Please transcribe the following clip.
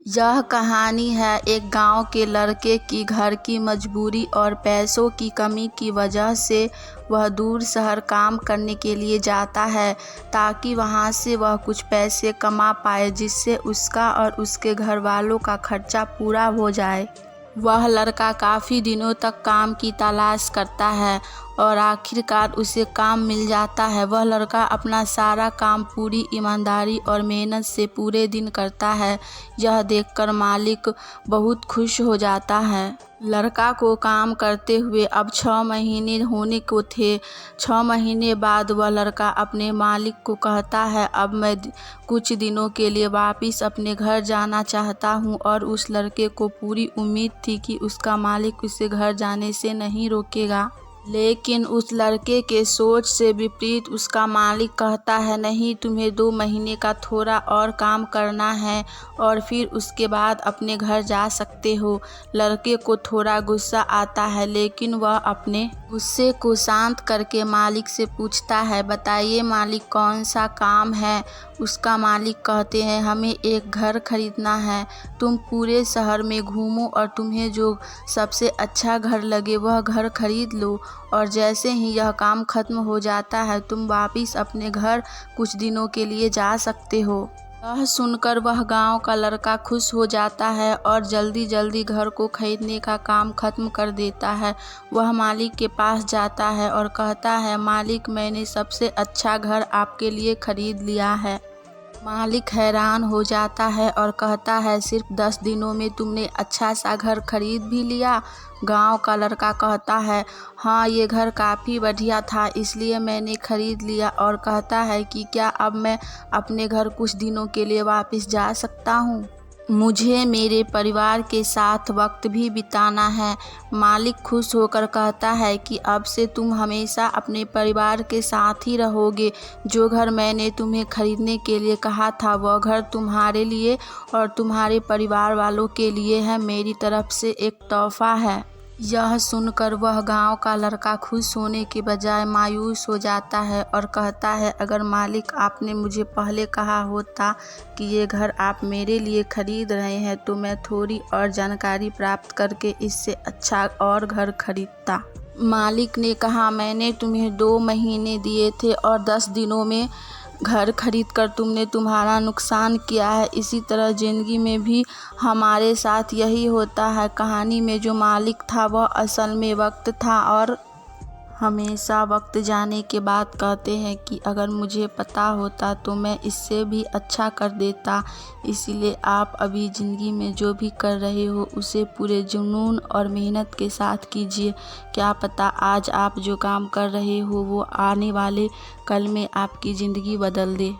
यह कहानी है एक गांव के लड़के की। घर की मजबूरी और पैसों की कमी की वजह से वह दूर शहर काम करने के लिए जाता है ताकि वहां से वह कुछ पैसे कमा पाए, जिससे उसका और उसके घर वालों का खर्चा पूरा हो जाए। वह लड़का काफ़ी दिनों तक काम की तलाश करता है और आखिरकार उसे काम मिल जाता है। वह लड़का अपना सारा काम पूरी ईमानदारी और मेहनत से पूरे दिन करता है। यह देखकर मालिक बहुत खुश हो जाता है। लड़का को काम करते हुए अब 6 महीने होने को थे। 6 महीने बाद वह लड़का अपने मालिक को कहता है, अब मैं कुछ दिनों के लिए वापस अपने घर जाना चाहता हूँ। और उस लड़के को पूरी उम्मीद थी कि उसका मालिक उसे घर जाने से नहीं रोकेगा। लेकिन उस लड़के के सोच से विपरीत उसका मालिक कहता है, नहीं, तुम्हें 2 महीने का थोड़ा और काम करना है और फिर उसके बाद अपने घर जा सकते हो। लड़के को थोड़ा गुस्सा आता है, लेकिन वह अपने गुस्से को शांत करके मालिक से पूछता है, बताइए मालिक, कौन सा काम है। उसका मालिक कहते हैं, हमें एक घर खरीदना है। तुम पूरे शहर में घूमो और तुम्हें जो सबसे अच्छा घर लगे वह घर खरीद लो, और जैसे ही यह काम खत्म हो जाता है तुम वापस अपने घर कुछ दिनों के लिए जा सकते हो। यह सुनकर वह गांव का लड़का खुश हो जाता है और जल्दी जल्दी घर को खरीदने का काम खत्म कर देता है। वह मालिक के पास जाता है और कहता है, मालिक, मैंने सबसे अच्छा घर आपके लिए खरीद लिया है। मालिक हैरान हो जाता है और कहता है, सिर्फ 10 दिनों में तुमने अच्छा सा घर खरीद भी लिया। गांव का लड़का कहता है, हाँ, ये घर काफ़ी बढ़िया था इसलिए मैंने खरीद लिया। और कहता है कि क्या अब मैं अपने घर कुछ दिनों के लिए वापस जा सकता हूँ? मुझे मेरे परिवार के साथ वक्त भी बिताना है। मालिक खुश होकर कहता है कि अब से तुम हमेशा अपने परिवार के साथ ही रहोगे। जो घर मैंने तुम्हें खरीदने के लिए कहा था वह घर तुम्हारे लिए और तुम्हारे परिवार वालों के लिए है, मेरी तरफ से एक तोहफा है। यह सुनकर वह गांव का लड़का खुश होने के बजाय मायूस हो जाता है और कहता है, अगर मालिक आपने मुझे पहले कहा होता कि ये घर आप मेरे लिए खरीद रहे हैं तो मैं थोड़ी और जानकारी प्राप्त करके इससे अच्छा और घर खरीदता। मालिक ने कहा, मैंने तुम्हें 2 महीने दिए थे और 10 दिनों में घर खरीद कर तुमने तुम्हारा नुकसान किया है। इसी तरह ज़िंदगी में भी हमारे साथ यही होता है। कहानी में जो मालिक था वह असल में वक्त था और हमेशा वक्त जाने के बाद कहते हैं कि अगर मुझे पता होता तो मैं इससे भी अच्छा कर देता। इसीलिए आप अभी ज़िंदगी में जो भी कर रहे हो उसे पूरे जुनून और मेहनत के साथ कीजिए। क्या पता आज आप जो काम कर रहे हो वो आने वाले कल में आपकी ज़िंदगी बदल दे।